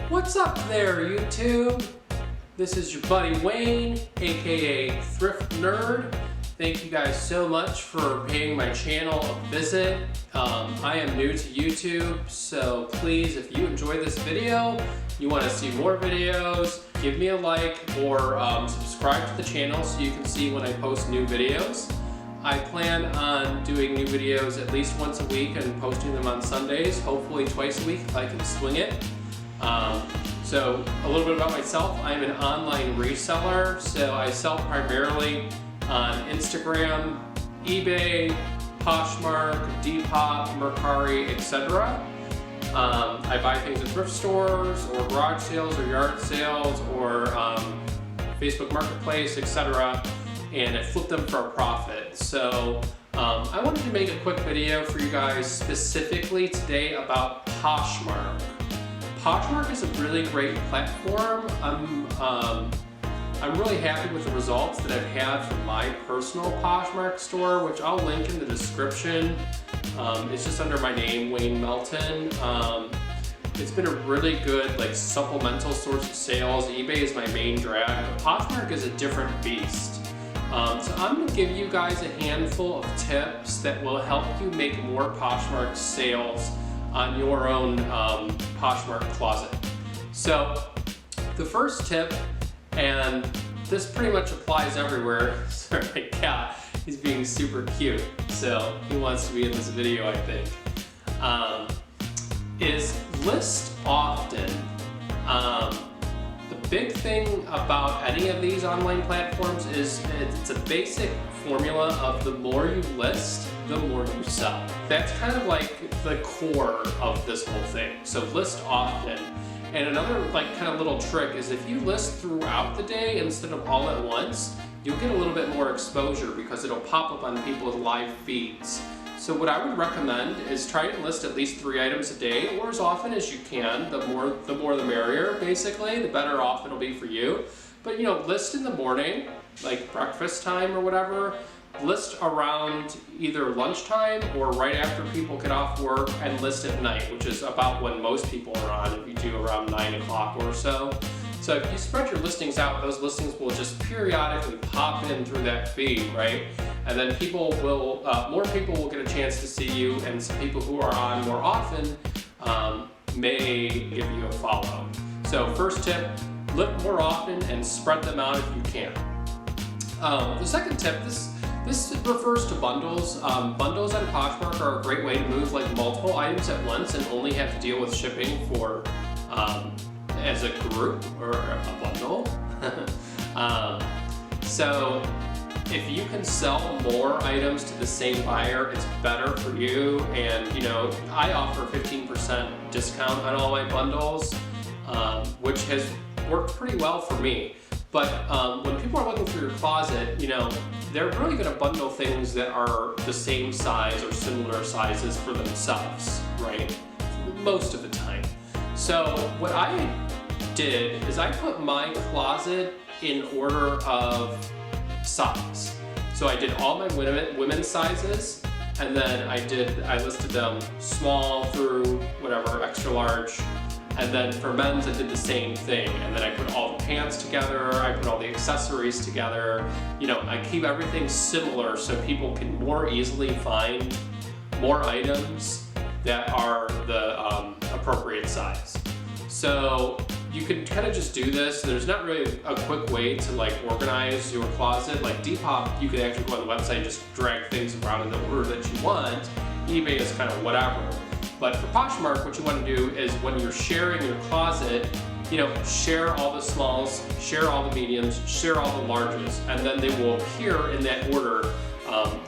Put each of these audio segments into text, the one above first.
What's up there, YouTube? This is your buddy Wayne, aka Thrift Nerd. Thank you guys so much for paying my channel a visit. I am new to YouTube, so please, if you enjoyed this video, you want to see more videos, give me a like or subscribe to the channel so you can see when I post new videos. I plan on doing new videos at least once a week and posting them on Sundays, hopefully twice a week if I can swing it. So a little bit about myself. I'm an online reseller, so I sell primarily on Instagram, eBay, Poshmark, Depop, Mercari, etc. I buy things at thrift stores or garage sales or yard sales or Facebook Marketplace, etc. and I flip them for a profit. So I wanted to make a quick video for you guys specifically today about Poshmark. Poshmark is a really great platform. I'm really happy with the results that I've had from my personal Poshmark store, which I'll link in the description. It's just under my name, Wayne Melton. It's been a really good supplemental source of sales. eBay is my main drag, but Poshmark is a different beast. So I'm going to give you guys a handful of tips that will help you make more Poshmark sales on your own Poshmark closet. So the first tip, and this pretty much applies everywhere. Sorry, my cat, he's being super cute, so he wants to be in this video, I think, is list often. The big thing about any of these online platforms is it's a basic formula of the more you list, the more you sell. That's kind of like the core of this whole thing. So list often. And another kind of little trick is if you list throughout the day instead of all at once, you'll get a little bit more exposure because it'll pop up on people's live feeds. So what I would recommend is try and list at least 3 items a day, or as often as you can. The more the merrier, basically, the better off it'll be for you. But list in the morning, like breakfast time or whatever. List around either lunchtime or right after people get off work, and list at night, which is about when most people are on, if you do around 9 o'clock or so. So if you spread your listings out, those listings will just periodically pop in through that feed, right? And then people will, more people will get a chance to see you, and some people who are on more often may give you a follow. So first tip, look more often and spread them out if you can. The second tip, this refers to bundles. Bundles on Poshmark are a great way to move multiple items at once and only have to deal with shipping for as a group or a bundle. So if you can sell more items to the same buyer, it's better for you. And I offer 15% discount on all my bundles, which has worked pretty well for me. But when people are looking through your closet, they're really going to bundle things that are the same size or similar sizes for themselves, right? Most of the time. So what I did is I put my closet in order of size. So I did all my women's sizes, and then I listed them small through whatever, extra large. And then for men's, I did the same thing. And then I put all the pants together, I put all the accessories together. I keep everything similar so people can more easily find more items that are the appropriate size. So you can kind of just do this. There's not really a quick way to organize your closet. Like Depop, you can actually go on the website and just drag things around in the order that you want. eBay is kind of whatever. But for Poshmark, what you want to do is when you're sharing your closet, share all the smalls, share all the mediums, share all the larges, and then they will appear in that order.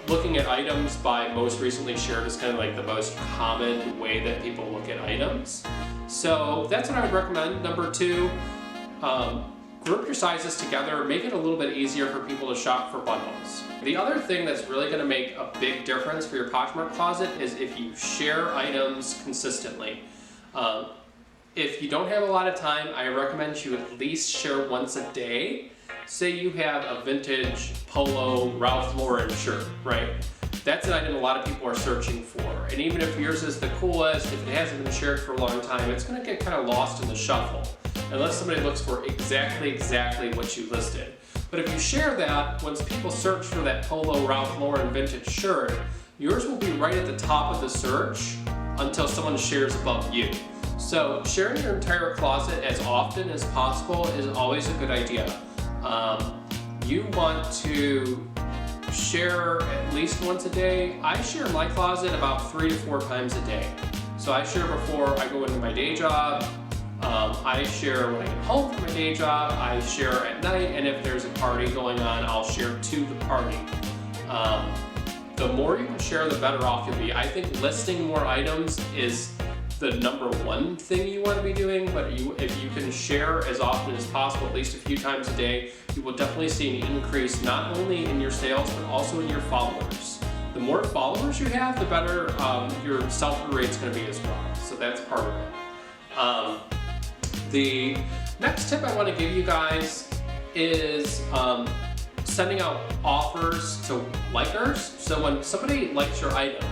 Looking at items by most recently shared is kind of the most common way that people look at items. So that's what I would recommend. Number 2, group your sizes together, make it a little bit easier for people to shop for bundles. The other thing that's really going to make a big difference for your Poshmark closet is if you share items consistently. If you don't have a lot of time, I recommend you at least share once a day. Say you have a vintage Polo Ralph Lauren shirt, right? that's an item a lot of people are searching for. And even if yours is the coolest, if it hasn't been shared for a long time, it's gonna get kind of lost in the shuffle unless somebody looks for exactly what you listed. But if you share that, once people search for that Polo Ralph Lauren vintage shirt, yours will be right at the top of the search until someone shares above you. So sharing your entire closet as often as possible is always a good idea. You want to share at least once a day. I share my closet about 3 to 4 times a day. So I share before I go into my day job, I share when I get home from my day job, I share at night, and if there's a party going on, I'll share to the party. The more you can share, the better off you'll be. I think listing more items is the #1 thing you want to be doing, but if you can share as often as possible, at least a few times a day, you will definitely see an increase not only in your sales, but also in your followers. The more followers you have, the better your sell-through rate's going to be as well. So that's part of it. The next tip I want to give you guys is sending out offers to likers. So when somebody likes your item,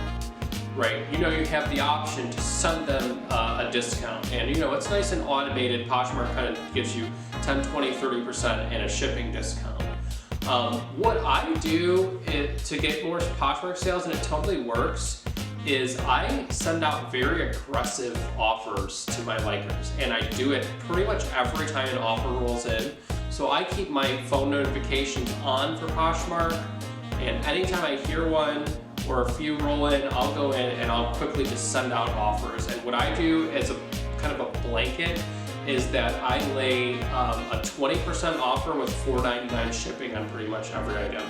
right, you have the option to send them a discount. And it's nice and automated. Poshmark kind of gives you 10, 20, 30% and a shipping discount. What I do to get more Poshmark sales, and it totally works, is I send out very aggressive offers to my likers. And I do it pretty much every time an offer rolls in. So I keep my phone notifications on for Poshmark, and anytime I hear one or a few roll in, I'll go in and I'll quickly just send out offers. And what I do as a kind of a blanket is that I lay a 20% offer with $4.99 shipping on pretty much every item.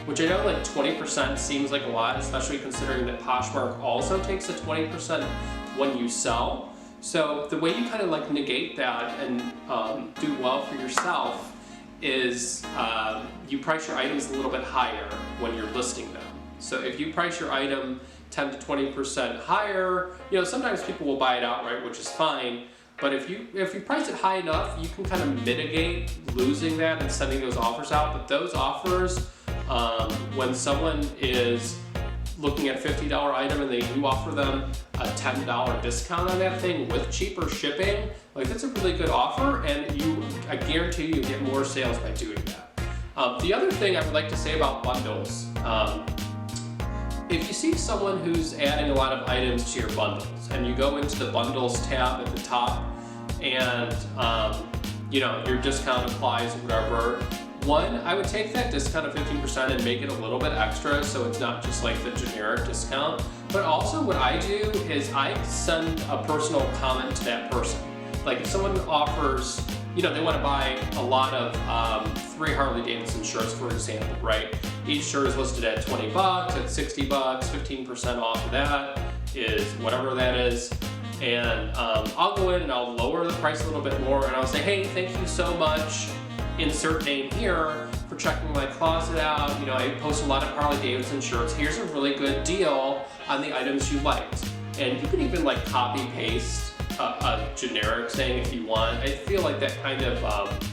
Which I know like 20% seems like a lot, especially considering that Poshmark also takes a 20% when you sell. So the way you kind of like negate that and do well for yourself is you price your items a little bit higher when you're listing them. So if you price your item 10 to 20% higher, sometimes people will buy it outright, which is fine. But if you price it high enough, you can kind of mitigate losing that and sending those offers out. But those offers, when someone is looking at a $50 item and you offer them a $10 discount on that thing with cheaper shipping, like that's a really good offer, and I guarantee you get more sales by doing that. The other thing I would like to say about bundles, if you see someone who's adding a lot of items to your bundles and you go into the bundles tab at the top and your discount applies or whatever, one, I would take that discount of 15% and make it a little bit extra so it's not just like the generic discount. But also what I do is I send a personal comment to that person. Like if someone offers, they want to buy a lot of 3 Harley Davidson shirts, for example, right? Each shirt is listed at 20 bucks, at 60 bucks, 15% off of that is whatever that is. And I'll go in and I'll lower the price a little bit more and I'll say, hey, thank you so much, insert name here, for checking my closet out. I post a lot of Harley Davidson shirts. Here's a really good deal on the items you liked. And you can even like copy paste a generic saying if you want. I feel like that kind of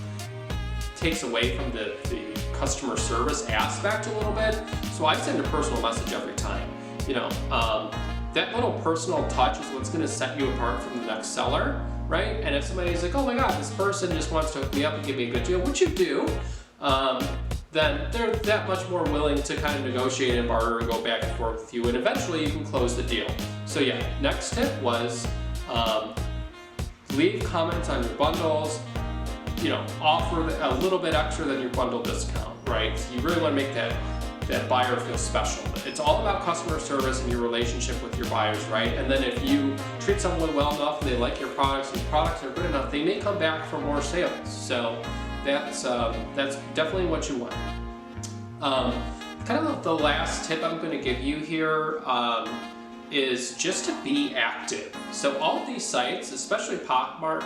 takes away from the customer service aspect a little bit. So I send a personal message every time. That little personal touch is what's going to set you apart from the next seller, right? And if somebody's like, oh my God, this person just wants to hook me up and give me a good deal, which you do, then they're that much more willing to kind of negotiate and barter and go back and forth with you, and eventually you can close the deal. So yeah, next tip was leave comments on your bundles, offer a little bit extra than your bundle discount, right? So you really want to make that buyer feel special. It's all about customer service and your relationship with your buyers, right? And then if you treat someone well enough and they like your products and your products are good enough, they may come back for more sales. So that's definitely what you want. Kind of the last tip I'm going to give you here is just to be active. So all of these sites, especially Poshmark,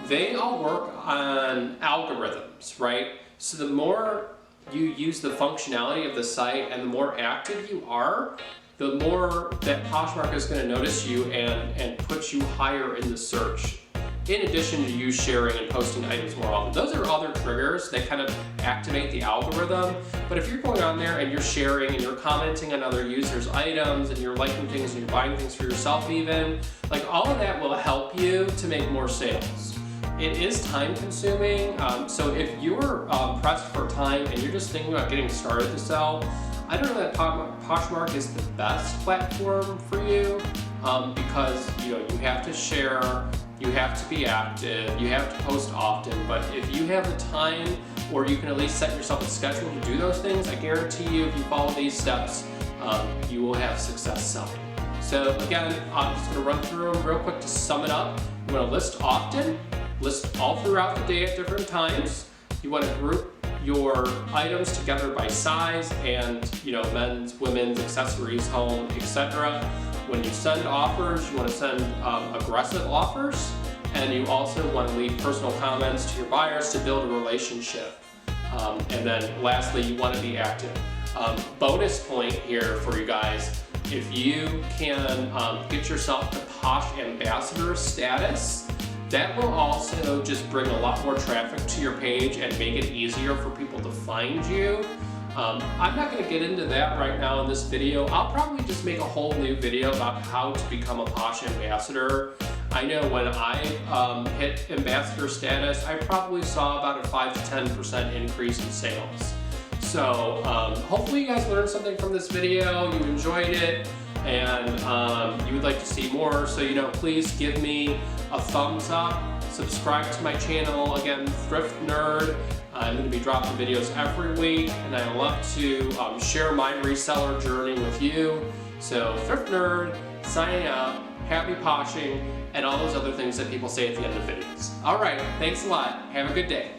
they all work on algorithms, right? So the more you use the functionality of the site and the more active you are, the more that Poshmark is going to notice you and put you higher in the search. in addition to you sharing and posting items more often. Those are other triggers that kind of activate the algorithm. But if you're going on there and you're sharing and you're commenting on other users' items and you're liking things and you're buying things for yourself even, like all of that will help you to make more sales. It is time consuming, so if you're pressed for time and you're just thinking about getting started to sell, I don't know that Poshmark is the best platform for you because you have to share, you have to be active, you have to post often, but if you have the time or you can at least set yourself a schedule to do those things, I guarantee you if you follow these steps, you will have success selling. So again, I'm just going to run through them real quick to sum it up. You want to list often, list all throughout the day at different times. You want to group your items together by size and men's, women's, accessories, home, etc. When you send offers, you want to send aggressive offers, and you also want to leave personal comments to your buyers to build a relationship. And then lastly, you want to be active. Bonus point here for you guys, if you can get yourself the Posh Ambassador status, that will also just bring a lot more traffic to your page and make it easier for people to find you. I'm not going to get into that right now in this video. I'll probably just make a whole new video about how to become a Posh Ambassador. I know when I hit ambassador status, I probably saw about a 5 to 10% increase in sales. So hopefully you guys learned something from this video, you enjoyed it, and you would like to see more. So please give me a thumbs up, subscribe to my channel, again, Thrift Nerd. I'm going to be dropping videos every week, and I love to share my reseller journey with you. So Thrift Nerd, signing out, happy poshing, and all those other things that people say at the end of videos. All right, thanks a lot. Have a good day.